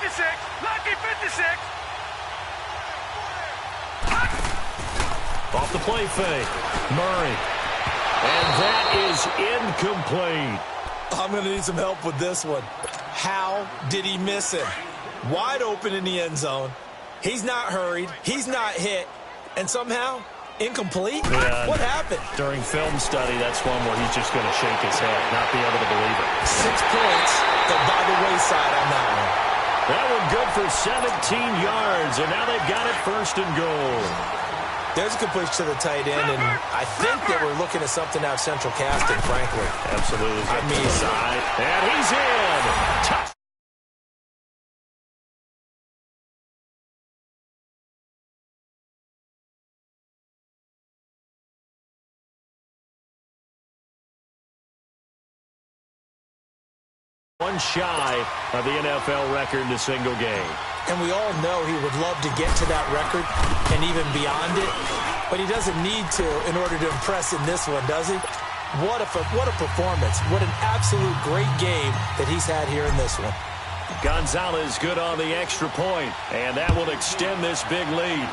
56. Lucky 56. Off the play fake. Murray. And that is incomplete. I'm going to need some help with this one. How did he miss it? Wide open in the end zone. He's not hurried. He's not hit. And somehow, incomplete? Yeah, what happened? During film study, that's one where he's just going to shake his head, not be able to believe it. 6 points go by the wayside on that one. That one good for 17 yards, and now they've got it first and goal. There's a good push to the tight end, and I think that we're looking at something out of central casting, frankly. Absolutely. I mean, side. And he's in. Touch. One shy of the NFL record in a single game. And we all know he would love to get to that record and even beyond it, but he doesn't need to in order to impress in this one, does he? What a performance. What an absolute great game that he's had here in this one. Gonzalez good on the extra point, and that will extend this big lead.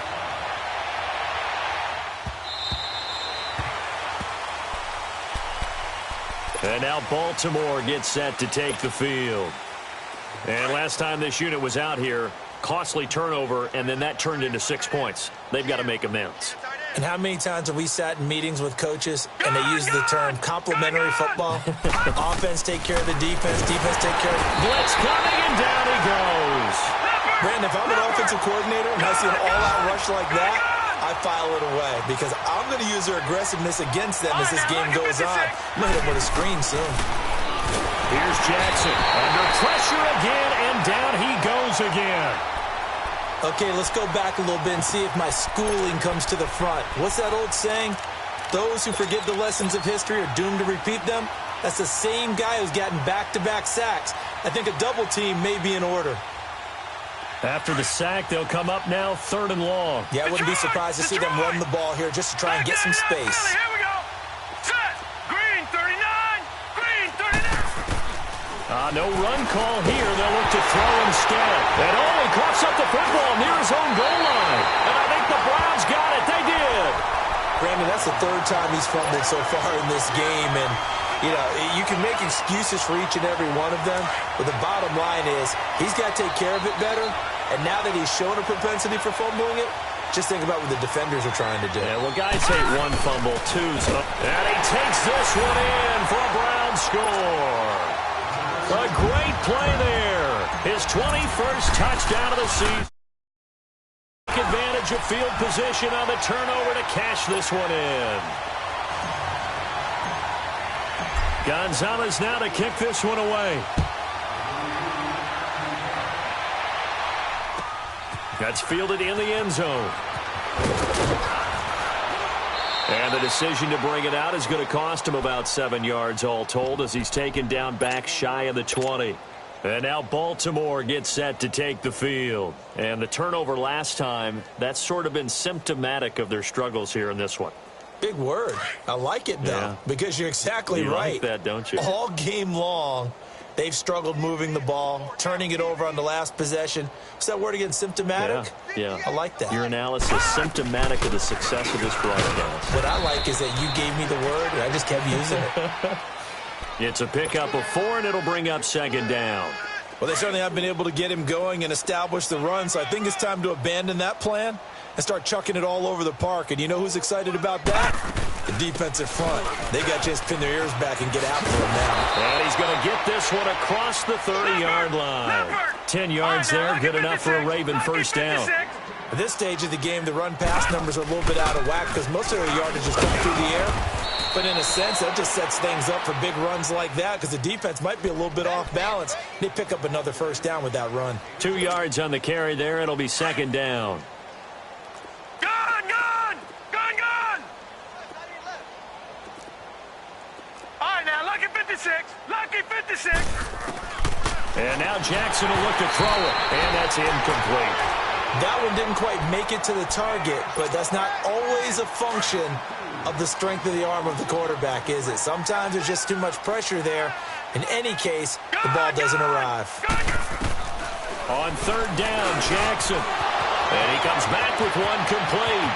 And now Baltimore gets set to take the field. And last time this unit was out here, costly turnover, and then that turned into 6 points. They've got to make amends. And how many times have we sat in meetings with coaches and they use the term complementary football? Offense take care of the defense take care of the... Blitz coming, and down he goes. Brandon, if I'm an offensive coordinator and I see an all-out rush like that, I file it away because I'm going to use their aggressiveness against them as this game goes on. I'm going to hit them with a screen soon. Here's Jackson under pressure again, and down he goes again. Okay, let's go back a little bit and see if my schooling comes to the front. What's that old saying? Those who forget the lessons of history are doomed to repeat them. That's the same guy who's gotten back-to-back sacks. I think a double team may be in order. After the sack, they'll come up now 3rd and long. Yeah, I wouldn't be surprised to see them run the ball here just to try and get some space. Here we go. Set. Green 39. Green 39. No run call here. They'll look to throw instead. And only coughs up the football near his own goal line. And I think the Browns got it. They did. Brandon, that's the 3rd time he's fumbled so far in this game. And, you know, you can make excuses for each and every one of them. But the bottom line is he's got to take care of it better. And now that he's shown a propensity for fumbling it, just think about what the defenders are trying to do. Yeah, well, guys hate one fumble, two's up. And he takes this one in for a Brown score. A great play there. His 21st touchdown of the season. Take advantage of field position on the turnover to cash this one in. Gonzalez now to kick this one away. That's fielded in the end zone. And the decision to bring it out is going to cost him about 7 yards all told as he's taken down back shy of the 20. And now Baltimore gets set to take the field. And the turnover last time, that's sort of been symptomatic of their struggles here in this one. Big word. I like it, though, because you're exactly right. You like that, don't you? All game long, they've struggled moving the ball, turning it over on the last possession. What's that word again, symptomatic? Yeah. I like that. Your analysis, symptomatic of the success of this broadcast. What I like is that you gave me the word, and I just kept using it. It's a pickup of 4, and it'll bring up 2nd down. Well, they certainly have been able to get him going and establish the run, so I think it's time to abandon that plan and start chucking it all over the park. And you know who's excited about that? The defensive front. They got to just pin their ears back and get after him now. And he's going to get this one across the 30-yard line. 10 yards there, good enough for a Raven first down. At this stage of the game, the run-pass numbers are a little bit out of whack because most of their yardage is coming through the air. But in a sense, that just sets things up for big runs like that because the defense might be a little bit off balance. They pick up another first down with that run. 2 yards on the carry there. It'll be 2nd down. Gun! All right, now, lucky 56. Lucky 56. And now Jackson will look to throw it. And that's incomplete. That one didn't quite make it to the target, but that's not always a function of the strength of the arm of the quarterback, is it? Sometimes there's just too much pressure there. In any case, the ball doesn't arrive. On third down, Jackson. And he comes back with one complete.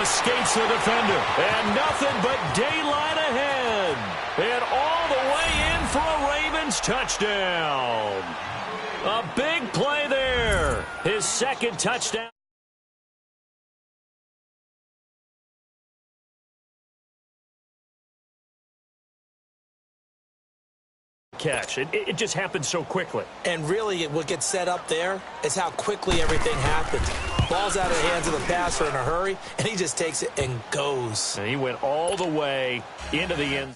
Escapes the defender. And nothing but daylight ahead. And all the way in for a Ravens touchdown. A big play there. His second touchdown. Catch. It just happened so quickly. And really, what gets set up there is how quickly everything happens. Ball's out of the hands of the passer in a hurry, and he just takes it and goes. And he went all the way into the end.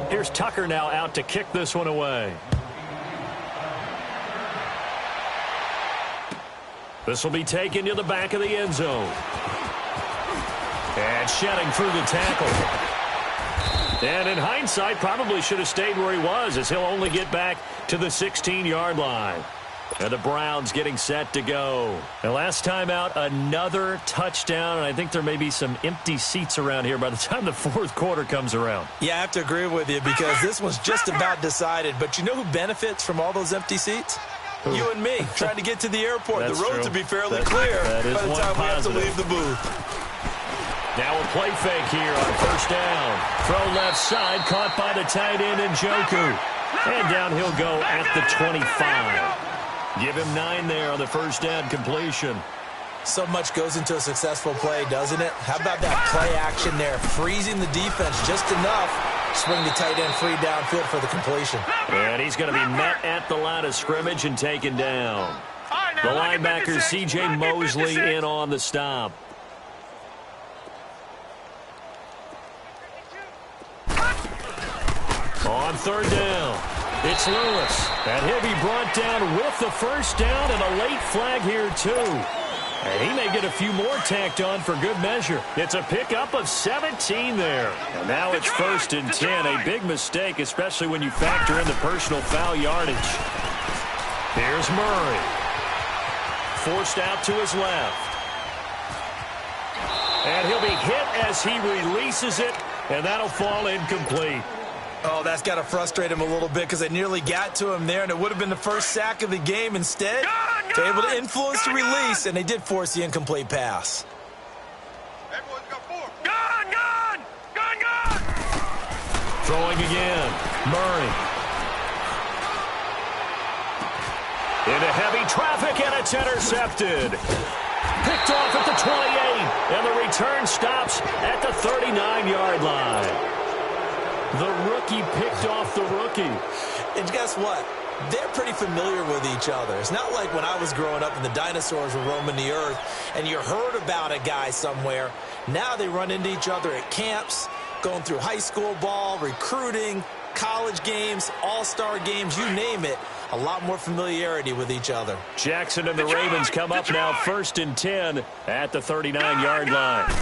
Here's Tucker now out to kick this one away. This will be taken to the back of the end zone. And shedding through the tackle. And in hindsight, probably should have stayed where he was, as he'll only get back to the 16-yard line. And the Browns getting set to go. And last time out, another touchdown. And I think there may be some empty seats around here by the time the fourth quarter comes around. Yeah, I have to agree with you because this one's just about decided. But you know who benefits from all those empty seats? You and me, trying to get to the airport. That's the roads true. will be fairly That's clear that is by the one time we have to positive. leave the booth. Now a play fake here on first down. Throw left side, caught by the tight end Njoku. And down he'll go at the 25. Give him 9 there on the first down completion. So much goes into a successful play, doesn't it? How about that play action there? Freezing the defense just enough. Swing the tight end free downfield for the completion. And he's going to be met at the line of scrimmage and taken down. The linebacker, C.J. Mosley, in on the stop. On third down, it's Lewis. And he'll be brought down with the first down and a late flag here, too. And he may get a few more tacked on for good measure. It's a pickup of 17 there. And now it's first and 10. A big mistake, especially when you factor in the personal foul yardage. Here's Murray. Forced out to his left. And he'll be hit as he releases it, and that'll fall incomplete. Oh, that's got to frustrate him a little bit because they nearly got to him there, and it would have been the first sack of the game. Instead, they're able to influence the release, and they did force the incomplete pass. Everyone's got 4. Gone, gone! Gone, gone! Throwing again. Murray. Into heavy traffic, and it's intercepted. Picked off at the 28, and the return stops at the 39-yard line. The rookie picked off the rookie. And guess what? They're pretty familiar with each other. It's not like when I was growing up and the dinosaurs were roaming the earth and you heard about a guy somewhere. Now they run into each other at camps, going through high school ball, recruiting, college games, all-star games, you name it. A lot more familiarity with each other. Jackson and the Ravens come up now first and 10 at the 39-yard line.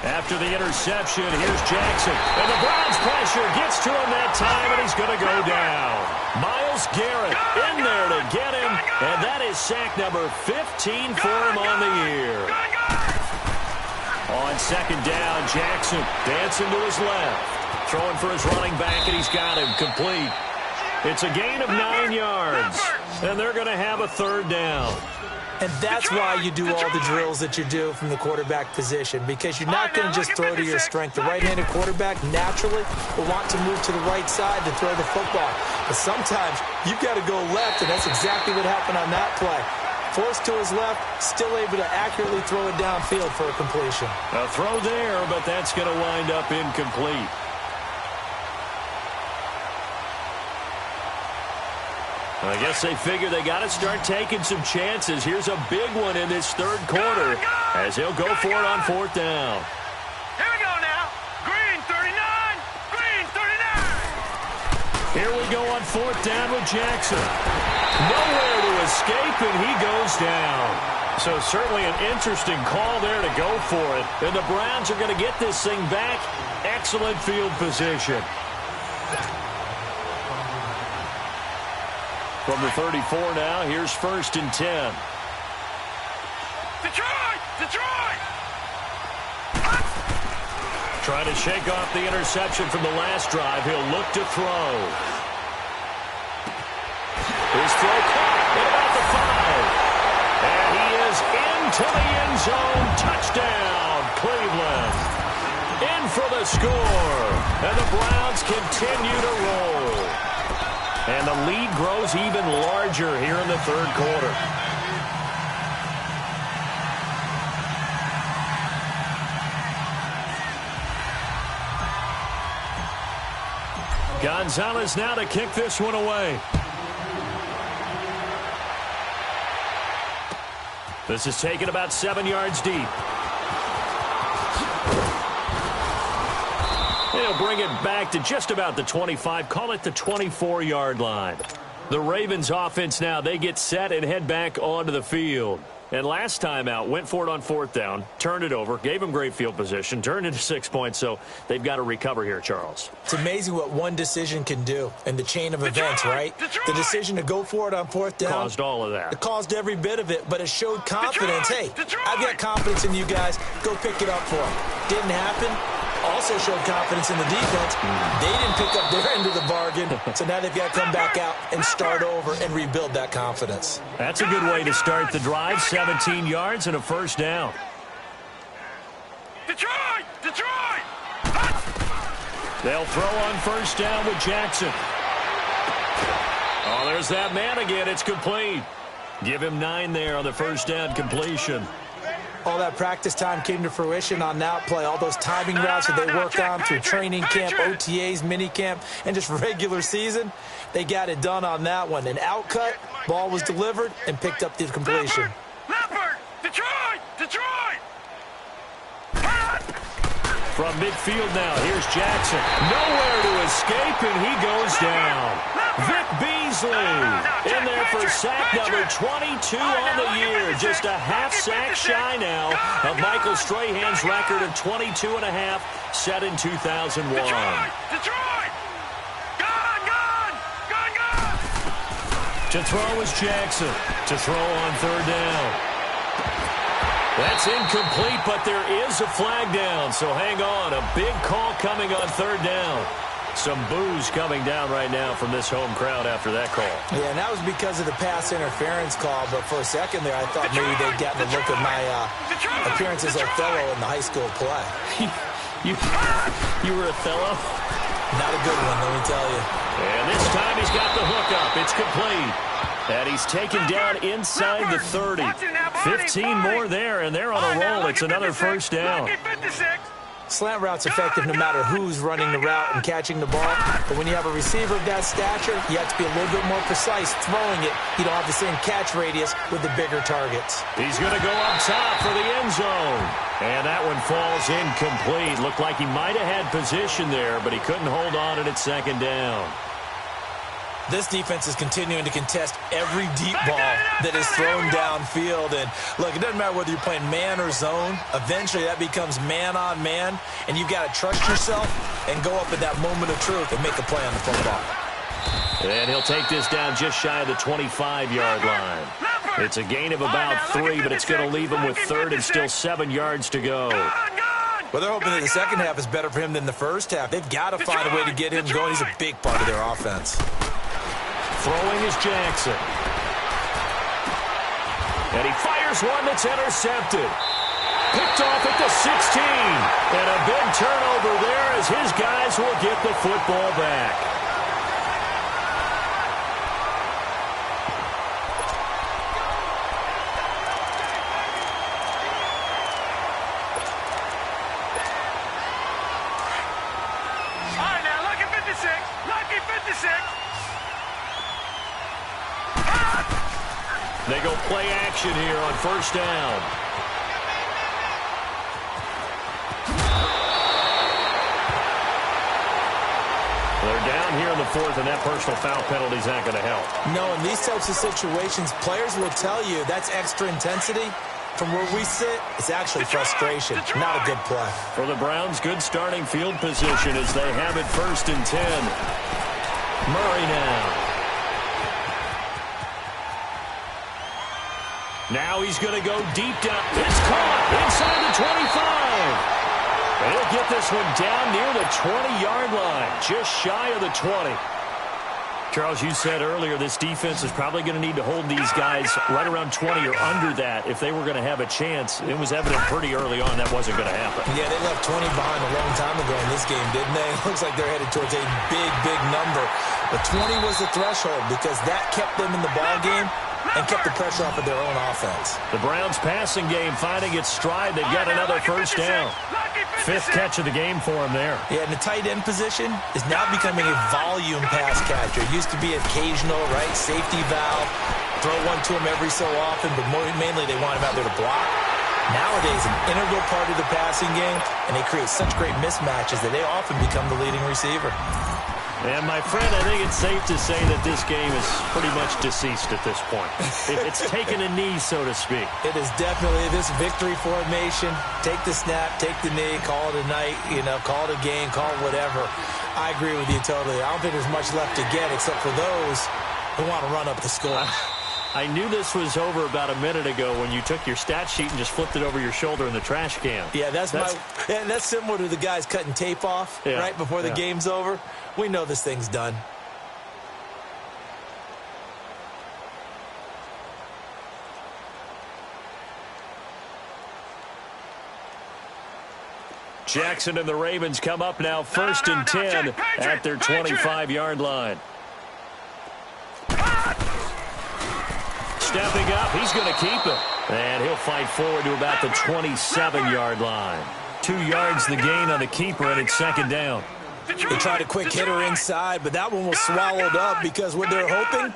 After the interception, here's Jackson. And the Browns pressure gets to him that time, and he's going to go down. Myles Garrett in there to get him, and that is sack number 15 for him on the year. On second down, Jackson dancing to his left. Throwing for his running back, and he's got him complete. It's a gain of 9 yards, and they're going to have a third down. And that's why you do all the drills that you do from the quarterback position, because you're not going to just throw to your strength. The right-handed quarterback naturally will want to move to the right side to throw the football. But sometimes you've got to go left, and that's exactly what happened on that play. Forced to his left, still able to accurately throw it downfield for a completion. A throw there, but that's going to wind up incomplete. I guess they figure they got to start taking some chances. Here's a big one in this third quarter as he'll go for it on fourth down. Here we go now. Green 39. Green 39. Here we go on fourth down with Jackson. Nowhere to escape, and he goes down. So certainly an interesting call there to go for it. And the Browns are going to get this thing back. Excellent field position. From the 34 now, here's first and 10. Detroit! Detroit! Trying to shake off the interception from the last drive. He'll look to throw. His throw caught at about the 5. And he is into the end zone. Touchdown, Cleveland. In for the score. And the Browns continue to roll. And the lead grows even larger here in the third quarter. Gonzalez now to kick this one away. This is taken about 7 yards deep. He'll bring it back to just about the 25. Call it the 24-yard line. The Ravens offense now, they get set and head back onto the field. And last time out, went for it on 4th down, turned it over, gave them great field position, turned into 6 points, so they've got to recover here, Charles. It's amazing what one decision can do in the chain of events, right? The decision to go for it on 4th down. Caused all of that. It caused every bit of it, but it showed confidence. Hey, I've got confidence in you guys. Go pick it up for them. Didn't happen. Also showed confidence in the defense. They didn't pick up their end of the bargain, so now they've got to come back out and start over and rebuild that confidence. That's a good way to start the drive. 17 yards and a first down. Detroit! Detroit! They'll throw on first down with Jackson. Oh, there's that man again. It's complete. Give him 9 there on the first down completion. All that practice time came to fruition on that play. All those timing routes that they worked on through training camp, OTAs, mini camp, and just regular season, they got it done on that one. An outcut, ball was delivered, and picked up the completion. Leopard! Detroit! Detroit! From midfield now, here's Jackson. Nowhere to escape, and he goes down. Vic Beasley in there for sack number 22 on the year. Just a half sack shy now of Michael Strahan's record of 22 and a half set in 2001. Detroit! Gone! To throw is Jackson. To throw on 3rd down. That's incomplete, but there is a flag down, so hang on. A big call coming on 3rd down. Some boos coming down right now from this home crowd after that call. Yeah, and that was because of the pass interference call, but for a second there I thought maybe they'd gotten a look at my appearance as Othello in the high school play. You were Othello? Not a good one, let me tell you. And this time he's got the hook up. It's complete. And he's taken down inside the 30. 15 more there, and they're on a roll. It's another first down. Slant route's effective no matter who's running the route and catching the ball. But when you have a receiver of that stature, you have to be a little bit more precise throwing it. You don't have the same catch radius with the bigger targets. He's going to go up top for the end zone. And that one falls incomplete. Looked like he might have had position there, but he couldn't hold on at 2nd down. This defense is continuing to contest every deep ball that is thrown downfield. And, look, it doesn't matter whether you're playing man or zone. Eventually, that becomes man-on-man, and you've got to trust yourself and go up at that moment of truth and make a play on the football. And he'll take this down just shy of the 25-yard line. It's a gain of about 3, but it's going to leave him with 3rd and still 7 yards to go. Well, they're hoping that the second half is better for him than the first half. They've got to find a way to get him going. He's a big part of their offense. Throwing is Jackson. And he fires one that's intercepted. Picked off at the 16. And a big turnover there as his guys will get the football back. All right, now, lucky 56. Lucky 56. They go play action here on first down. They're down here in the 4th, and that personal foul penalty is not going to help. No, in these types of situations, players will tell you that's extra intensity. From where we sit, it's actually frustration. Not a good play. For the Browns, good starting field position as they have it 1st and 10. Murray now. Now he's going to go deep down. It's caught inside the 25. And he'll get this one down near the 20-yard line, just shy of the 20. Charles, you said earlier this defense is probably going to need to hold these guys right around 20 or under that if they were going to have a chance. It was evident pretty early on that wasn't going to happen. Yeah, they left 20 behind a long time ago in this game, didn't they? It looks like they're headed towards a big, big number. But 20 was the threshold because that kept them in the ball game and kept the pressure off of their own offense. The Browns passing game finding its stride. They've got another first down. Fifth catch of the game for him there. Yeah, and the tight end position is now becoming a volume pass catcher. It used to be occasional, right? Safety valve. Throw one to him every so often, but mainly they want him out there to block. Nowadays, an integral part of the passing game, and they create such great mismatches that they often become the leading receiver. And, my friend, I think it's safe to say that this game is pretty much deceased at this point. It's taken a knee, so to speak. It is definitely this victory formation. Take the snap, take the knee, call it a night, call it a game, call it whatever. I agree with you totally. I don't think there's much left to get except for those who want to run up the score. I knew this was over about a minute ago when you took your stat sheet and just flipped it over your shoulder in the trash can. Yeah, that's similar to the guys cutting tape off right before the game's over. We know this thing's done. Jackson and the Ravens come up now, first and 10 at their 25-yard line. Stepping up, he's going to keep it. And he'll fight forward to about the 27-yard line. 2 yards the gain on the keeper, and it's second down. They tried a quick hitter inside, but that one was swallowed up because what they're hoping,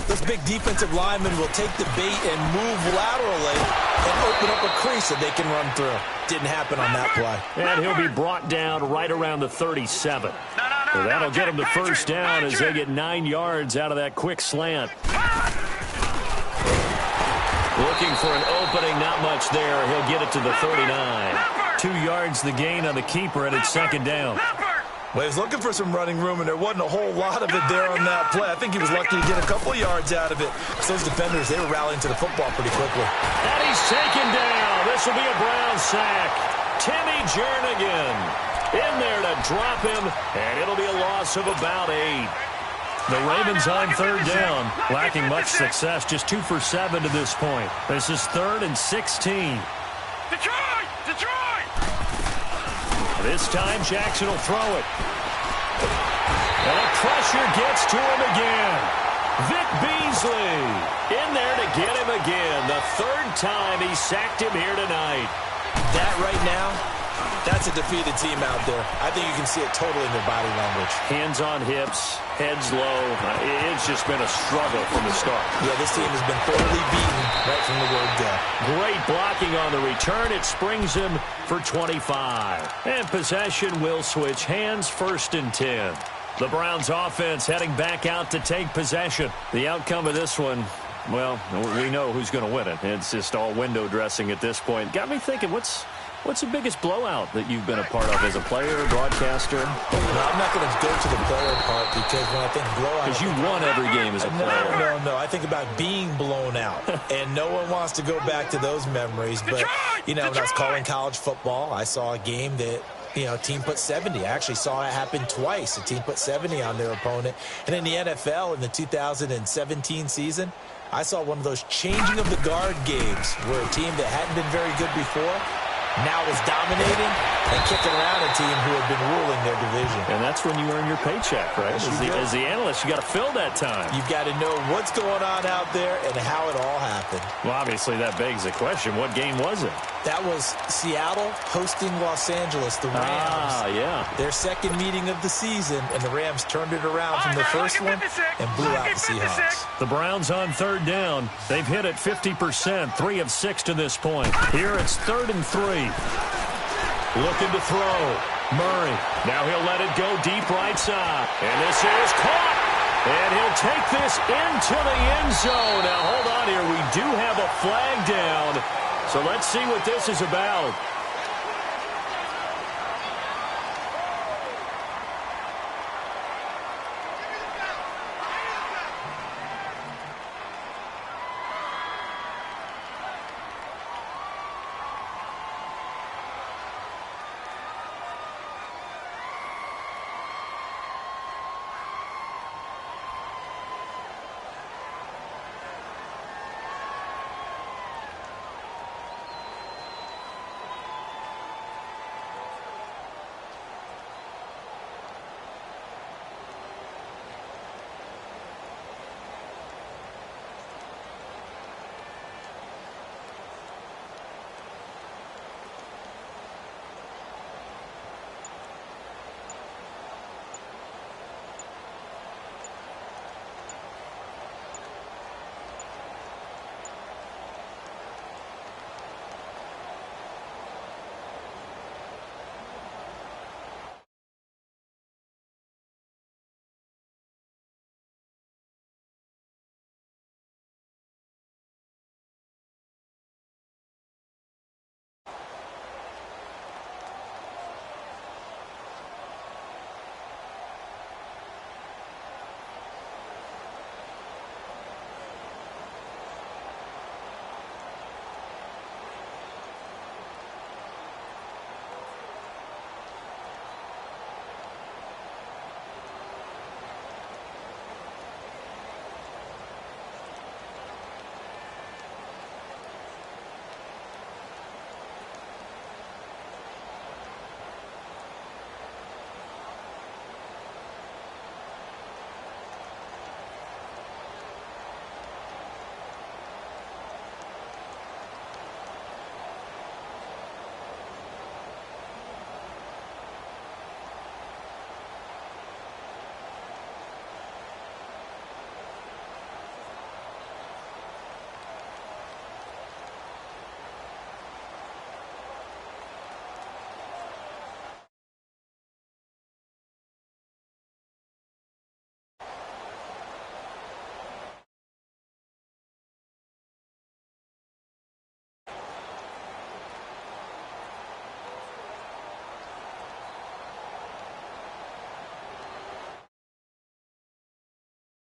this big defensive lineman will take the bait and move laterally and open up a crease that they can run through. Didn't happen on that play. And he'll be brought down right around the 37. So that'll get him the first down as they get 9 yards out of that quick slant. Looking for an opening, not much there. He'll get it to the 39. 2 yards the gain on the keeper, and it's second down. Well, he was looking for some running room, and there wasn't a whole lot of it there on that play. I think he was lucky to get a couple of yards out of it. So those defenders, they were rallying to the football pretty quickly. And he's taken down. This will be a Brown sack. Timmy Jernigan in there to drop him, and it'll be a loss of about 8. The Ravens on third down, lacking much success, just 2 for 7 to this point. This is 3rd and 16. Detroit! Detroit! This time, Jackson will throw it. And the pressure gets to him again. Vic Beasley in there to get him again. The 3rd time he sacked him here tonight. That right now, that's a defeated team out there. I think you can see it totally in their body language. Hands on hips, heads low. It's just been a struggle from the start. Yeah, this team has been thoroughly beaten right from the word go. Great blocking on the return. It springs him for 25. And possession will switch hands, 1st and 10. The Browns offense heading back out to take possession. The outcome of this one, well, we know who's going to win it. It's just all window dressing at this point. Got me thinking, what's the biggest blowout that you've been a part of as a player, broadcaster? No, I'm not going to go to the player part because when I think blowout... Because you won every game as a player. No. I think about being blown out. And no one wants to go back to those memories. But, when I was calling college football, I saw a game that... a team put 70. I actually saw it happen twice. A team put 70 on their opponent. And in the NFL, in the 2017 season, I saw one of those changing of the guard games where a team that hadn't been very good before now was dominating and kicking around a team who had been ruling their division. And that's when you earn your paycheck, right? As the analyst, you got to fill that time. You've got to know what's going on out there and how it all happened. Well, obviously, that begs the question, what game was it? That was Seattle hosting Los Angeles, the Rams. Yeah. Their second meeting of the season, and the Rams turned it around from the first one and blew out the Seahawks. The Browns on third down. They've hit it 50%, 3 of 6 to this point. Here it's 3rd and 3. Looking to throw. Murray. Now he'll let it go deep right side. And this is caught. And he'll take this into the end zone. Now hold on here. We do have a flag down. So let's see what this is about.